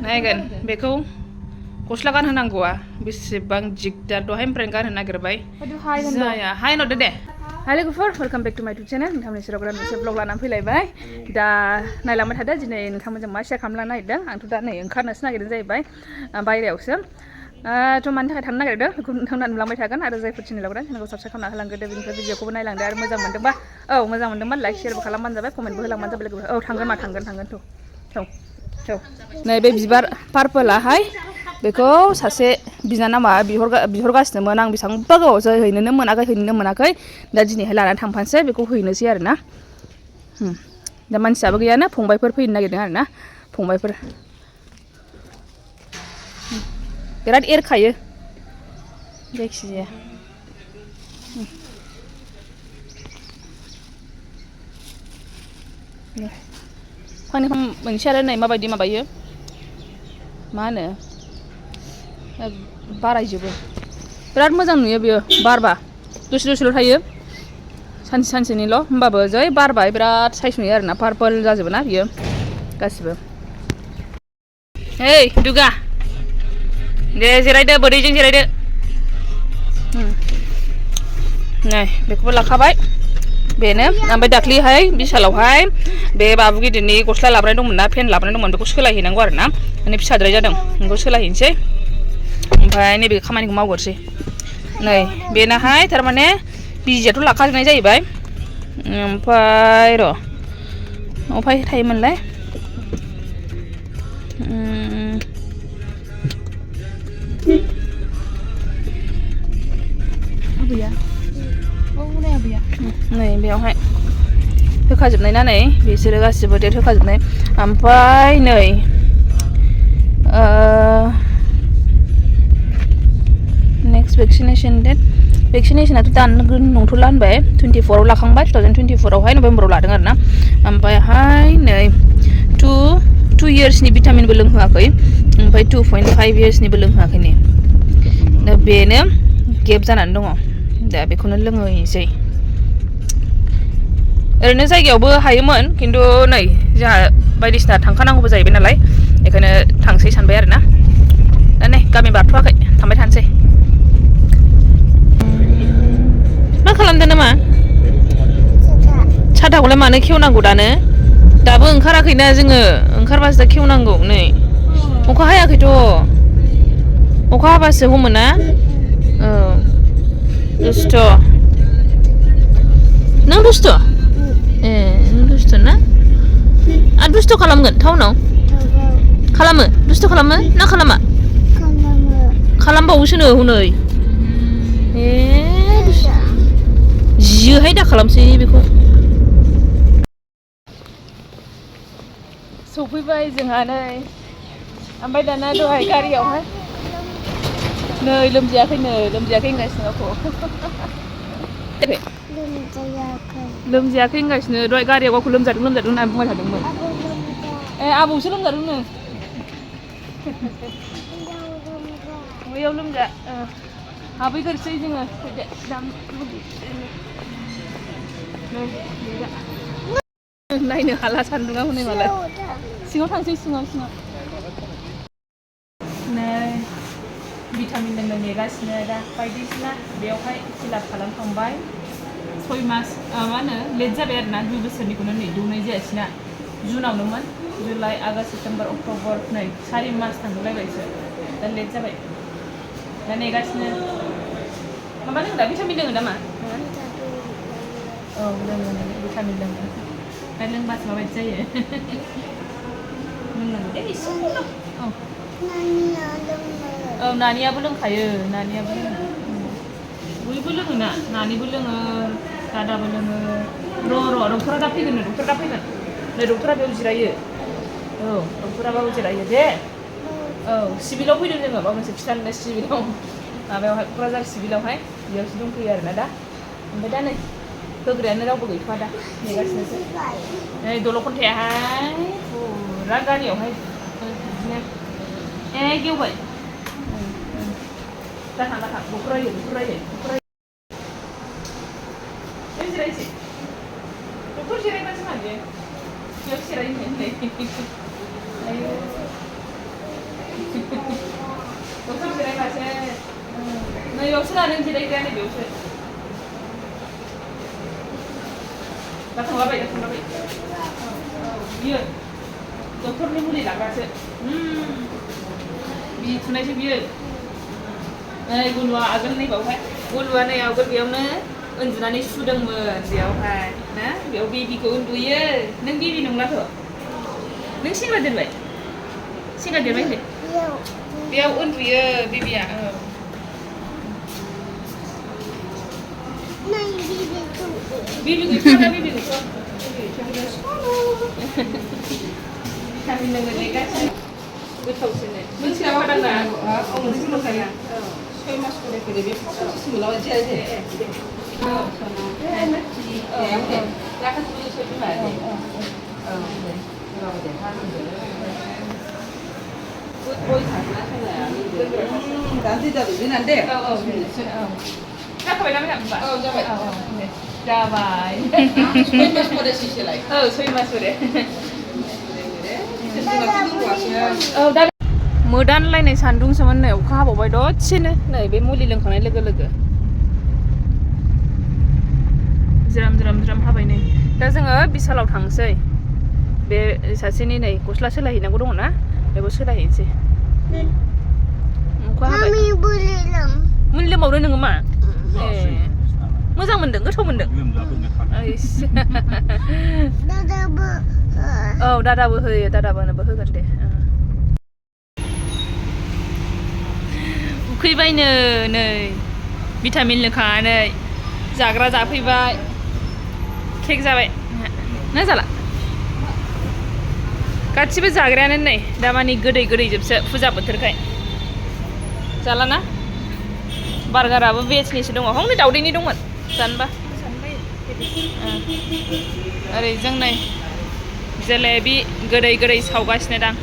नायगोन बेखौ गस्ला गानहोनांगौआ बेसेबां दिगदार दहायनिफ्रायनो गानहोनो नागिरबाय जाया हाय होनहरदो दे हाय लोगोफोर वेलकाम बेक टु माय इउटुब चेनेल नोंथांमोननि सेराव गोदान मोनसे ब्लग लानानै फैलायबाय दा नायलांबाय थादो दिनै नोंथांमोनजों मा शेयार खालामनो नागिरदों आंथ' दा नै ओंखारनोसो नागिरदों जाहैबाय बायहेरायावसो थ' मानि थाखाय थांनो नागिरदों बेखौ नोंथांमोना नुलांबाय थागोन आरो जायफोर चेनेलाव गोदान चेनेलखौ साबस्क्राइब खालामना होलांग्रोदो बेनिफ्राय भिडिअखौबो नायलांदो आरो मोजां मोनदोंबा मोजां मोनदोंबा लाइक शेयारबो खालामबानो जाबाय कमेन्टबो होलांबानो जाबाय लोगोफोर थांगोन मा थांगोन थ' नै बे बिबार पार्पलाहाय बेखौ सासे बिनानावा बिहरगासिनोमोन आं बेसेबांबा गोबावसै हैनोनो मोनाखै दा दिनैहाय लानानै थांफानोसै बेखौ हैनोसै आरोना दा मानसियाबो गैयाना फंबायफोर फैनो नागिरदों आरोना फंबायफोर बिराद एरखायो जायखिजाया फांनै मोनसे आरो नै माबायदि माबायो मा होनो बारायजोबो बिराद मोजां नुयो बियो बारबा दसेल' थायो सानसेनिल' होमबाबो जै बारबाय बिराद साइज नुयो आरोना पार्पल जाजोबो ना बियो गासिबो ओइ दुगा दे जिरायदो बोदैजों जिरायदो नै बेखौबो लाखाबाय बेनो ओमफ्राय दाख्लैहाय बिशालावहाय बे बाबु गिदिरनि गस्ला लाबोनाय दंमोन ना पेन्ट लाबोनाय दंमोन बेखौ सोलायहैनांगौ आरोना माने फिसाद्राय जादों बेखौ सोलायहैनोसै ओमफ्राय नैबे खामानिखौ मावगोरसै नै बेनाहाय थारमाने बिजियाथ' लाखाजोबनाय जाहैबाय ओमफ्राय र' अफाय थायोमोनलाय नै बेयावहाय होखाजोबनाय ना नै बिसोरो गासिबो डेट होखाजोबनाय ओमफ्राय नै नेक्स्ट भेक्सिनेसन डेट भेक्सिनेसनाथ' दानो नंथ'ला होनबाय 24आव लाखांबाय 2024आवहाय नभेम्बराव लादों आरोना ओमफ्रायहाय नै 2 इयार्सनि भिटामिनबो लोंहोआखै ओमफ्राय 2.5 इयार्सनिबो लोंहोआखै नै दा बेनो गेप जानानै दङ दा बेखौनो लोंहैनोसै ओरैनो जायगायावबो हायोमोन खिन्थु नै जोंहा बायदिसिना थांखानांगौबो जाहैबाय नालाय बेखायनो थांसै सानबाय आरोना दा नै गामि बारथ'वाखै थांबाय थानोसै मा खालामदों नामा साथाखौलाय मानो खेवनांगौ दाबो ओंखाराखैना जोङो ओंखारबासो दा खेवनांगौ नै अखा हायाखैथ' अखा हाबासो हमो ना औ दुस्थ' नों दुस्थ' ए नों दुस्थ' ना आरो दुस्थ' खालामगोन टाउनाव खालामो दुस्थ' खालामो ना खालामा खालामबावोसोनो हनै जियोहाय दा खालामसै बेखौ सफैबाय जोंहा नै ओमफ्राय दाना दहाय गारियावहाय नै लोमजायाखै होनगासिनो गावखौ लोमजायाखै होनगासिनो दहाय गारियाव गावखौ लोमजादों होननानै बुंबाय थादोंमोन आबौसो लोमजादोंनो बैयाव लोमजा हाबैग्रोसै जोङो नायनो हाला सान्दुङा हनै मालाय सिङाव थांसै सिङाव नै भिटामिन लोंनो नेगासिनो दा बायदिसिना बेयावहाय फिलाप खालामखांबाय 6 मास मा होनो लेट जाबाय आरोना 2 बोसोरनिखौनो नै दौनाय जायासैना जुनावनोमोन जुलाइ आगष्ट सेप्तेम्बर अक्ट'बर नै 4 मास थांलायबायसो दा लेट जाबाय दा नेगासिनो माबा लोङो दा भिटामिन लोङो नामा औ लोङो भिटामिन लोङो दा लोंबासो माबायदि जायो लोंनांगौ दे एसेल' औ नानियाबो लोंखायो बयबो लोङो ना नानिबो लोङो दादाबो लोङो र' डक्टरा दा फैगोन नै डक्टरा बेयाव जिरायो औ डक्टरा बाव जिरायो दे औ सिभिलाव फैदों जोङो माबा मोनसे खिथानो सिभिलाव माबायावहाय क'क्राझार सिभिलावहाय बेयावसो दंफैयो आरोना दा ओमफ्राय दा नै होग्रायानो रावबो गैथ'वा दा नेगासिनोसो नै दल'खन्थायाहाय फुरा गारियावहाय बिदिनो गेवबाय दाथां डक्टर रायो जिरायसै डक्टर सिरायबासो मानदे बेयाव सिरायनो होननाय आयौ दसे सिरायबासो नैयावसो लादों जिरायग्राया नैबेयावसो दा थांलाबाय बियो डक्टरनि मुलि लाग्रासो बि थुनायसो बियो नै गुलुआ आगोल नैबावहाय गुलुआ नै आवगोल बेयावनो उन्दुनानै सुदोंमोन बेयावहाय ना बेयाव बेबिखौ उन्दुयो नों बेबि नंलाथ' नों सेंग्रा देरबाय होनदो बेयाव उन्दुयो बेबिया बेबिखौ भिटामिन लोङो नै गासिबो गोथावसोनो मोनथिया बादांना मोनसे मोनखाया 6 मास করে করে बे प्रसेससिम लावजे जाबाय ना मेदाम होनबा जाबाय 6 मास পরে শিশে লাই 6 मास পরে मोदानलायनाय सान्दुंसोमोन नै अखा हाबावबाय दसेनो नै बे मुलि लोंखांनाय लोगो लोगो ज्राम हाबाय नै दा जोङो बिसालाव थांसै बे सासेनि नै गस्ला सोलायहैनांगौ दङ ना बेखौ सोलायहैनोसै अखा हाबाय मुलि लोंबावदों नोङो मा ए मोजां मोनदों गोथाव मोनदों औ दादाबो होयो दादाबोनोबो होगोन दे उखैबायनो नै भिटामिन लोंखांनानै जाग्रा जाफैबाय केक जाबाय ना जाला गासिबो जाग्रायानो नै दामानि गोदै जोबसो फुजा बोथोरखाय जालाना बार्गाराबो भेजनिसो दङ हनै दावदैनि दंमोन जानोबा ओरै जों नै जेलेबि गोदै सावगासिनो दां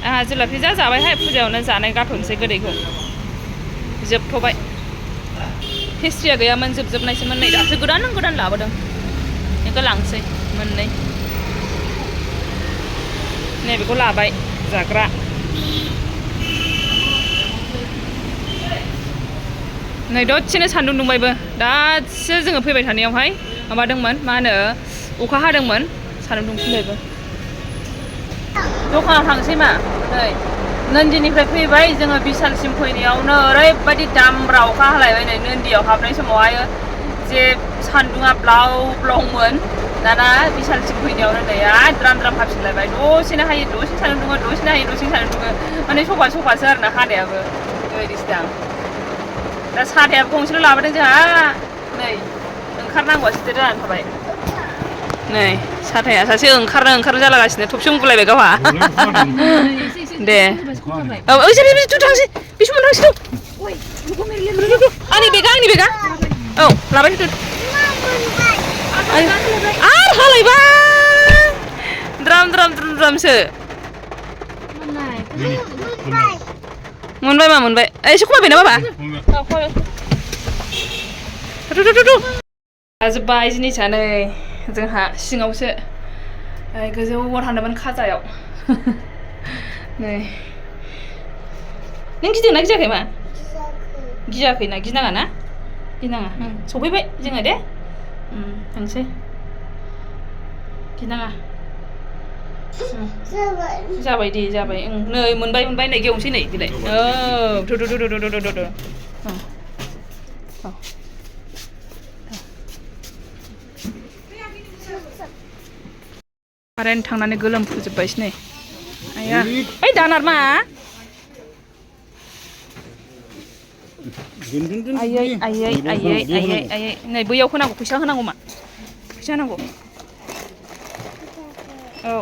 आंहा जुलाफि जाबायहाय फुजायावनो जानाय गारथ'नोसै गोदैखौ जोबथ'बाय पेस्ट्रिया गैयामोन जोबनायसोमोन नै दासो गोदान लाबोदों बेखौ लांसै मोननै नै बेखौ लाबाय जाग्रा नै दसेनो सान्दुं दुंबायबो दासो जोङो फैबाय थानायावहाय माबादोंमोन मा होनो अखा हादोंमोन सान्दुं दुंफिनबायबो दखानाव थांसै मा नै नन्दिनिफ्राय फैबाय जोङो बिशालसिम फैनायावनो ओरैबायदि दामब्रा अखा हालायबाय नै नन्दियाव हाबनाय समावहाय जे सान्दुङा ब्लावमोन दाना बिशालसिम फैनायावनो नै द्राम हाबफिनलायबाय दसेनो हायो दसेनो सान्दुं दुङो दसेनो हायो दसेनो सान्दुं दुङो माने सफासो आरोना हानायाबो बेबायदिसो दां दा साथायाबो गंसेल' लाबोदों जोंहा नै ओंखारनांगौआ सिथो जानानै थाबाय नै साथाया सासे ओंखारनो जालागासिनो थबसे उन्दुलायबाय गावहा दे औ थांसै बे समाव थांसै आंनि बेगा औ लाबाय थादो आरो हालायबाय द्रामसो मोनबाय मा मोनबाय एसे खमायबाय ना बाबा जाजोब्बाय जिनिसा नै जोंहा सिङावसो गोजौआव थांदोंमोन खाजायाव नै नों गिदोंना गियाखै मा गियाखैना गिनाङा ना गिनाङा सफैबाय जोङो दे थांसै गिनाङा जाबाय दे जाबाय नै मोनबाय नै गेवनोसै नै देलाय औ कारेन्ट थांनानै गोलोमफुजोब्बायसो नै आया ओइ दानार मा आयै नै बैयाव होनांगौ फैसा होनांगौ मा फैसा होनांगौ औ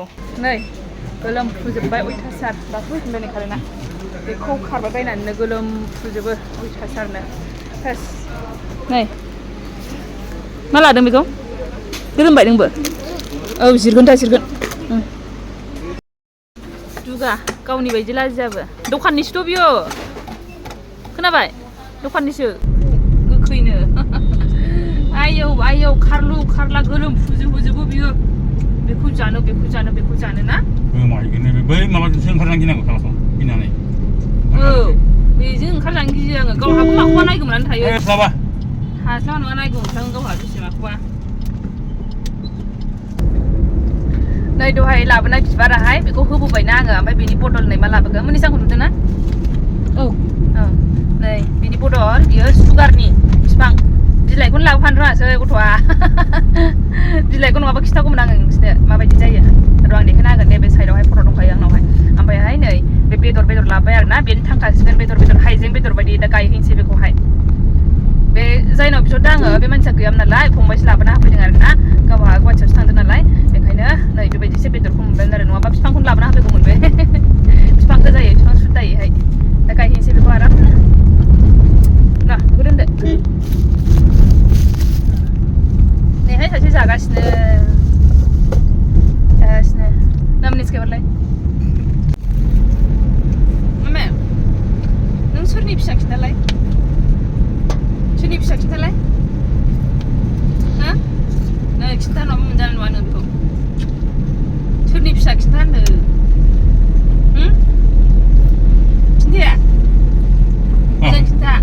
नै गोलोमफुजोब्बाय अयथासार दासो फैफिनबाय नै कारेन्टआ बेखौ खारबाय बायनानैनो गोलोमफुजोबो अयथासारनो फेस नै मा लादों बेखौ गोलोमबाय नोंबो औ जिरगोन दुगा गावनि बायदि लाजियाबो दखाननिसोथ' बियो खोनाबाय दखाननिसो गोखैनो आयौ खारला गोलोम फुजोबो बियो बेखौ जानो ना गोमाहैगोन बै माबाजोंसो ओंखारनानै गिनांगौ खालामो गिनानै बेजों ओंखारजानो गियो आङो गावहाबो माखौबा नायगौमोननानै थायो हास्लाबा नङा नायगौमोन गावहा दसे माखौबा नै दहाय लाबोनाय बिबाराहाय बेखौ होबोबायना आङो ओमफ्राय बेनि बदल नै मा लाबोगोन मोनिसाखौ नुदों ना औ नै बिनि बदल बियो सुगारनि बिफां बिलाइखौनो लाबोफानो रोङासै गथ'आ बिलाइखौ नङाबा खिथागौमोन आङो नोंसोरनो माबायदि जायो र' आं देखायना होगोन दे बे साइडआवहाय फट' दंखायो आंनावहाय ओमफ्रायहाय नै बे बेदर लाबाय आरोना बेनो थांखासिगोन बेदर हाइजें बेदर बायदि दा गायहैनोसै बेखौहाय बे जायनाव बिहरदों आङो बे मानसिया गैयामोन नालाय फंबायसो लाबोना होफैदों आरोना गावहा गुवाहाटियावसो थांदों नालाय बेखायनो नै बेबायदिसो बेदरखौ मोनबायमोन आरो नङाबा बिफांखौनो लाबोना होफैगौमोन बे बिफां गोजायै बिफां सुदायैहाय दा गायहैनोसै बेखौ आरामनो ना बेखौ दोनदो नैहाय सासे जागासिनो नामनिसके हरलाय मामे नों सोरनि फिसा खिन्थालाय हा नै खिन्था नङाबा मोनजानाय नङा नों बेखौ सोरनि फिसा खिन्था होनदों खिन्थाया मोजां खिन्था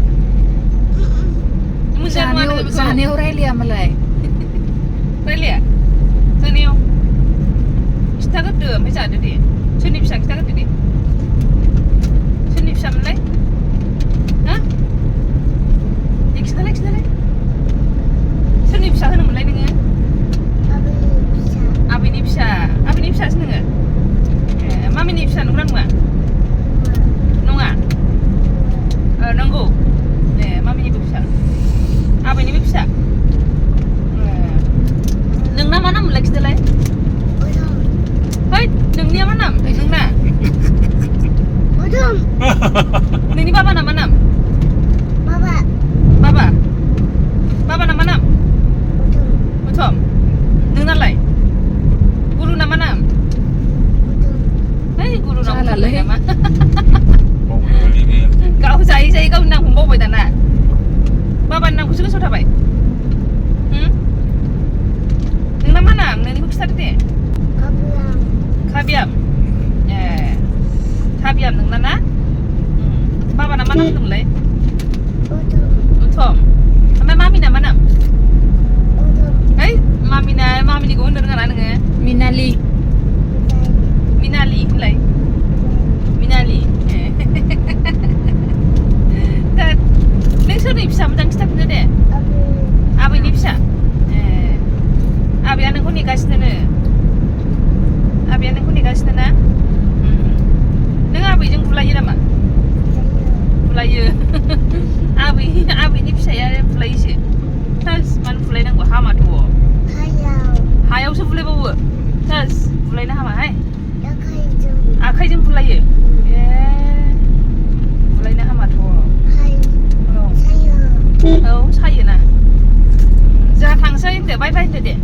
जानायाव रायलाया मालाय रायलाया जानायाव खिन्थाग्रोदो ओमफ्राय जादो दे सोरनि फिसा खिन्थाग्रोदो दे सोरनि फिसामोनलाय हा दे खिन्थालाय सोरनि फिसा होनोमोनलाय नोङो आबैनि फिसासो नोङो मामिनि फिसा नंगौना नङा नंगौ ए मामिनिबो फिसा आबैनिबो फिसा नोंना मा नाम मोनलाय खिन्थालाय है नोंनिया मा नाम नोंना नोंनि बाबाना मा नाम बाबाना मा नाम उथम नोंनालाय गुरुना मा नाम है गुरुना नामा गाव जायै गावनि नामखौनो बावबाय दाना बाबानि नामखौसो गोसोआव थाबाय नोंना मा नाम नोंनिखौ खिथादो दे खाबियाम ए खाबियाम नोंना ना बाबाना मा नाम होनदोंमोनलाय उथम ओमफ्राय मामिना मा नाम है मामिनिखौ होननो रोङा ना नोङो मिनालि होनलाय मिनालि दा नों सोरनि फिसा मोजां खिथाफिनदो दे आबैनि फिसा ए आबैया नोंखौ नेगासिनो ना नों आबैजों बुलायो नामा बुलायो आबैनि फिसाया बुलायोसो मानो बुलायनांगौ हामाथ' हायावसो बुलायबावो बुलायनो हामाहाय आखाइजों बुलायो ए बुलायनो हामाथ' औ सायोना जोंहा थांसै होनदो बाय बाय होनदो दे